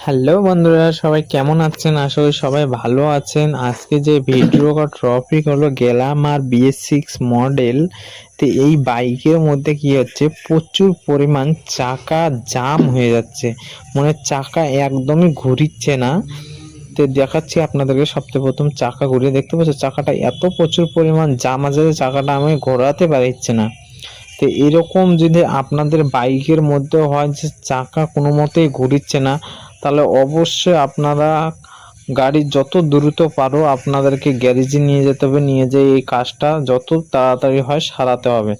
Hello বন্ধুরা, সবাই কেমন আছেন? আশা করি সবাই ভালো আছেন। আজকে যে ভিডিও বা টপিক হলো গ্ল্যামার BS6 মডেল। তো এই বাইকের মধ্যে কি হচ্ছে, প্রচুর পরিমাণ চাকা জাম হয়ে যাচ্ছে, মানে চাকা একদমই ঘুরিচ্ছে না। তো দেখাচ্ছি আপনাদেরকে। সবচেয়ে প্রথম চাকা ঘুরিয়ে দেখতে পাচ্ছ, চাকাটা এত প্রচুর পরিমাণ জাম আছে যে চাকাটা আমি ঘোরাতে পারছি না। তো এরকম যদি আপনাদের বাইকের মধ্যে হয় যে চাকা কোনো মতেই ঘুরছে না, তাহলে অবশ্যই আপনারা গাড়ি যত দ্রুত পারো আপনাদেরকে গ্যারেজে নিয়ে যেতে হবে। নিয়ে যেয়ে এই কাজটা যত তাড়াতাড়ি হয় সারাতে হবে।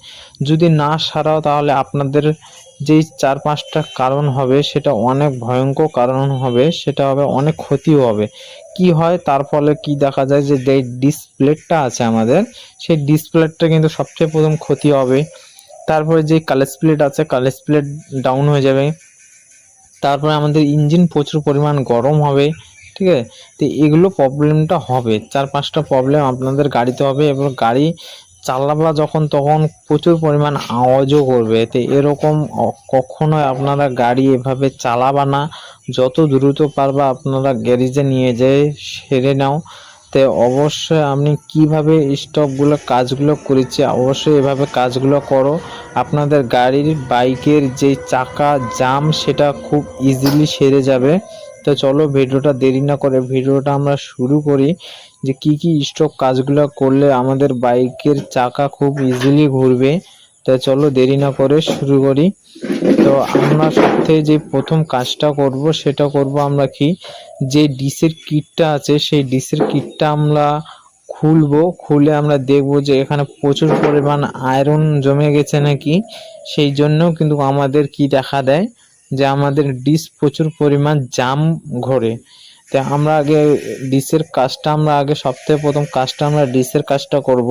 যদি না সারাও তাহলে আপনাদের যেই 4-5টা কারণ হবে সেটা অনেক ভয়ঙ্কর কারণ হবে, সেটা হবে অনেক ক্ষতিও হবে। কি হয় তার ফলে কি দেখা যায় যে ডিসপ্লেটা আছে আমাদের, সেই ডিসপ্লেটা কিন্তু সবচেয়ে প্রথম ক্ষতি হবে। তারপরে যে কালার স্প্লিট আছে, কালার স্প্লিট ডাউন হয়ে যাবে। তারপরে আমাদের ইঞ্জিন প্রচুর পরিমাণ গরম হবে, ঠিক আছে। তো এগুলো প্রবলেমটা হবে, 4-5টা প্রবলেম আপনাদের গাড়িতে হবে। এবং গাড়ি চালাবা যখন তখন প্রচুর পরিমাণ আওয়াজও করবে। তো এরকম কখনোই আপনারা গাড়ি এভাবে চালাবা না। যত দ্রুত পারবা আপনারা গ্যারেজে নিয়ে যেয়ে সেরে নাও। তো অবশ্যই আমি কিভাবে স্টপগুলো কাজগুলো করেছি, অবশ্যই এভাবে কাজগুলো করো। আপনাদের গাড়ির বাইকের যে চাকা জাম সেটা খুব ইজিলি সেরে যাবে। তো চলো ভিডিওটা দেরি না করে ভিডিওটা আমরা শুরু করি, যে কি কি স্টপ কাজগুলো করলে আমাদের বাইকের চাকা খুব ইজিলি ঘুরবে। তো চলো দেরি না করে শুরু করি। তো আমরা সবথেকে যে প্রথম কাজটা করব সেটা করব আমরা কি, যে ডিসের কিটটা আছে সেই ডিসের কিটটা আমরা খুলবো। খুলে আমরা দেখব যে এখানে প্রচুর পরিমাণ আয়রন জমে গেছে নাকি। সেই জন্য কিন্তু আমাদের কি দেখা দেয়, যে আমাদের ডিস প্রচুর পরিমাণ জাম ঘোরে। তো আমরা আগে ডিসের কাজটা আমরা আগে সবথেকে প্রথম কাজটা আমরা ডিসের কাজটা করব।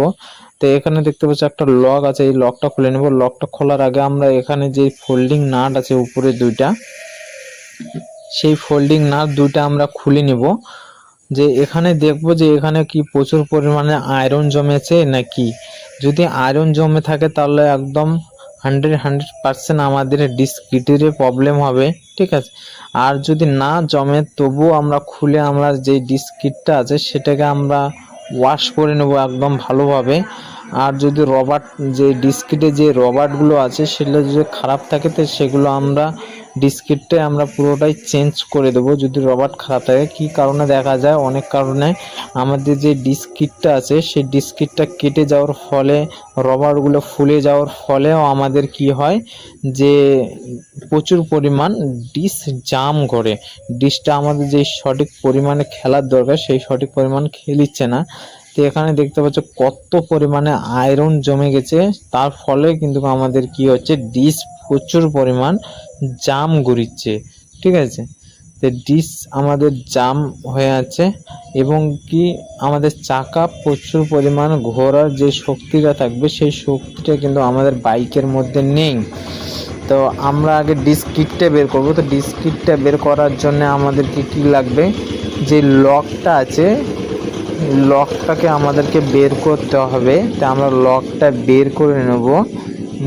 তো এখানে দেখতে পাচ্ছি একটা লক আছে, এই লকটা খুলে নেব। লকটা খোলার আগে আমরা এখানে যে ফোল্ডিং নাট আছে উপরে দুইটা, সেই ফোল্ডিং নাট দুইটা আমরা খুলে নিব। যে এখানে দেখব যে এখানে কি প্রচুর পরিমাণে আয়রন জমেছে নাকি। যদি আয়রন জমে থাকে তাহলে একদম 100% আমাদের ডিস্ক কিটের প্রবলেম হবে, ঠিক আছে। আর যদি না জমে তবুও আমরা খুলে আমরা যে ডিস্ক কিটটা আছে সেটাকে আমরা ওয়াশ করে নেব একদম ভালোভাবে। আর যদি রবার যে ডিস্কিটে যে রবারগুলো আছে সেগুলো যদি খারাপ থাকে তো সেগুলো আমরা ডিস্কিটে আমরা পুরোটাই চেঞ্জ করে দেবো। যদি রবার খারাপ থাকে, কি কারণে দেখা যায়, অনেক কারণে আমাদের যে ডিস্কিটটা আছে সেই ডিস্কিটটা কেটে যাওয়ার ফলে, রবারগুলো ফুলে যাওয়ার ফলেও আমাদের কি হয়, যে প্রচুর পরিমাণ ডিস জাম করে। ডিসটা আমাদের যে সঠিক পরিমাণে খেলার দরকার সেই সঠিক পরিমাণ খেলিচ্ছে না। তো এখানে দেখতে পাচ্ছ কত পরিমাণে আয়রন জমে গেছে, তার ফলে কিন্তু আমাদের কি হচ্ছে, ডিস প্রচুর পরিমাণ জাম ঘুরিচ্ছে, ঠিক আছে। তো ডিস আমাদের জাম হয়ে আছে, এবং কি আমাদের চাকা প্রচুর পরিমাণ ঘোরার যে শক্তিটা থাকবে সেই শক্তিটা কিন্তু আমাদের বাইকের মধ্যে নেই। তো আমরা আগে ডিস্ক কিটটা বের করব। তো ডিস্ক কিটটা বের করার জন্য আমাদেরকে কি লাগবে, যে লকটা আছে লকটাকে আমাদেরকে বের করতে হবে। তা আমরা লকটা বের করে নেব।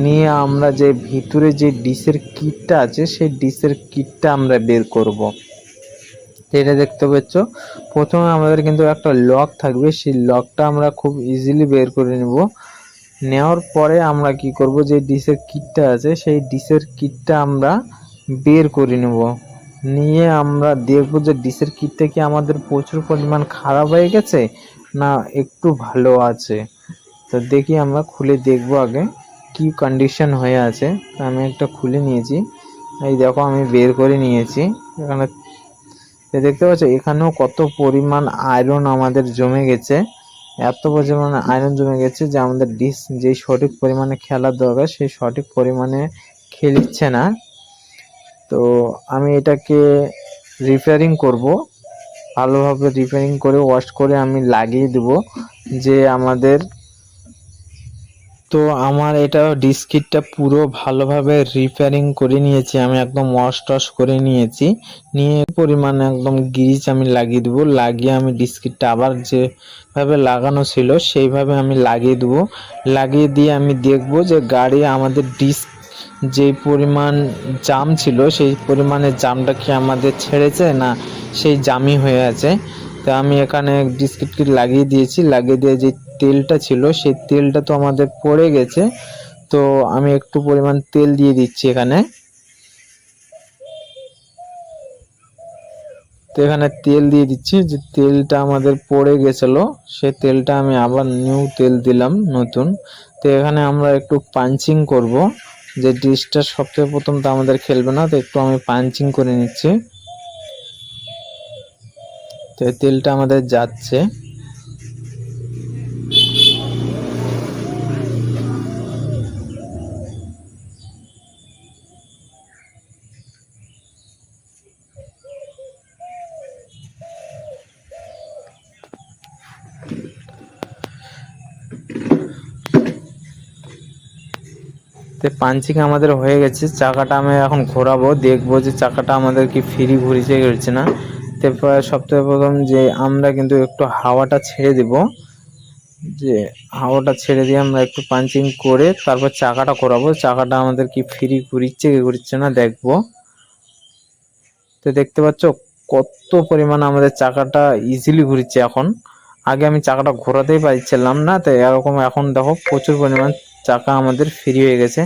নিয়ে আমরা যে ভিতরে যে ডিসের কিটটা আছে সেই ডিসের কিটটা আমরা বের করব। এটা দেখতে পাচ্ছ, প্রথমে আমাদের কিন্তু একটা লক থাকবে, সেই লকটা আমরা খুব ইজিলি বের করে নেব। নেওয়ার পরে আমরা কি করব, যে ডিসের কিটটা আছে সেই ডিসের কিটটা আমরা বের করে নেব। নিয়ে আমরা দেখব যে ডিসের কিটটা কি আমাদের প্রচুর পরিমাণ খারাপ হয়ে গেছে না একটু ভালো আছে। তো দেখি আমরা খুলে দেখব আগে কি কন্ডিশন হয়ে আছে। আমি একটা খুলে নিয়েছি, এই দেখো আমি বের করে নিয়েছি। এখানে দেখতে পাচ্ছ এখানেও কত পরিমাণ আয়রন আমাদের জমে গেছে। এত পরিমাণে আয়রন জমে গেছে যে আমাদের ডিস যে সঠিক পরিমাণে খেলার দরকার সেই সঠিক পরিমাণে খেলছে না। তো আমি এটাকে রিপেয়ারিং করব, ভালোভাবে রিপেয়ারিং করে ওয়াশ করে আমি লাগিয়ে দেব। যে আমাদের, তো আমার এটা ডিস্কিটটা পুরো ভালোভাবে রিপেয়ারিং করে নিয়েছি, আমি একদম ওয়াশ টশ করে নিয়েছি। নিয়ে পরিমাণে একদম গ্রিজ আমি লাগিয়ে দেবো। লাগিয়ে আমি ডিস্কিটটা আবার যেভাবে লাগানো ছিল সেইভাবে আমি লাগিয়ে দেবো। লাগিয়ে দিয়ে আমি দেখব যে গাড়ি আমাদের ডিস্ক যে পরিমাণ জাম ছিল সেই পরিমাণে জামটা কি আমাদের ছেড়েছে না সেই জামই হয়ে আছে। তো আমি এখানে ডিস্কিট কিট লাগিয়ে দিয়েছি, লাগিয়ে দিয়ে যে তেলটা ছিল সেই তেলটা তো আমাদের পড়ে গেছে। তো আমি একটু পরিমাণ তেল দিয়ে দিচ্ছি এখানে। তো এখানে তেল দিয়ে দিচ্ছি, যে তেলটা আমাদের পড়ে গেছিলো সেই তেলটা আমি আবার নিউ তেল দিলাম নতুন। তো এখানে আমরা একটু পাঞ্চিং করব, যে ডিশটা সবথেকে প্রথম তো আমাদের খেলবে না, তো একটু আমি পাঞ্চিং করে নিচ্ছি। তো তেলটা আমাদের যাচ্ছে। তো পাঞ্চিং আমাদের হয়ে গেছে, চাকাটা আমি এখন ঘোরাবো, দেখবো যে চাকাটা আমাদের কি ফ্রি ঘুরছে না। তারপর সবথেকে প্রথম যে আমরা কিন্তু একটু হাওয়াটা ছেড়ে দেব, যে হাওয়াটা ছেড়ে দিয়ে আমরা একটু পাঞ্চিং করে তারপর চাকাটা ঘোরাবো, চাকাটা আমাদের কি ফ্রি ঘুরছে না দেখবো। তো দেখতে পাচ্ছ কত পরিমাণ আমাদের চাকাটা ইজিলি ঘুরছে এখন। আগে আমি চাকাটা ঘোরাতেই পারছিলাম না, তো এরকম এখন দেখো প্রচুর পরিমাণ চাকা আমাদের ফ্রি হয়ে গেছে।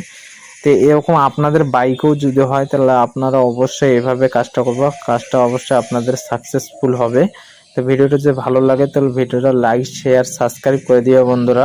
তো এরকম আপনাদের বাইকেও যদি হয় তাহলে আপনারা অবশ্যই এভাবে কাজটা করবো, কাজটা অবশ্যই আপনাদের সাকসেসফুল হবে। তো ভিডিওটা যদি ভালো লাগে তাহলে ভিডিওটা লাইক শেয়ার সাবস্ক্রাইব করে দিও বন্ধুরা।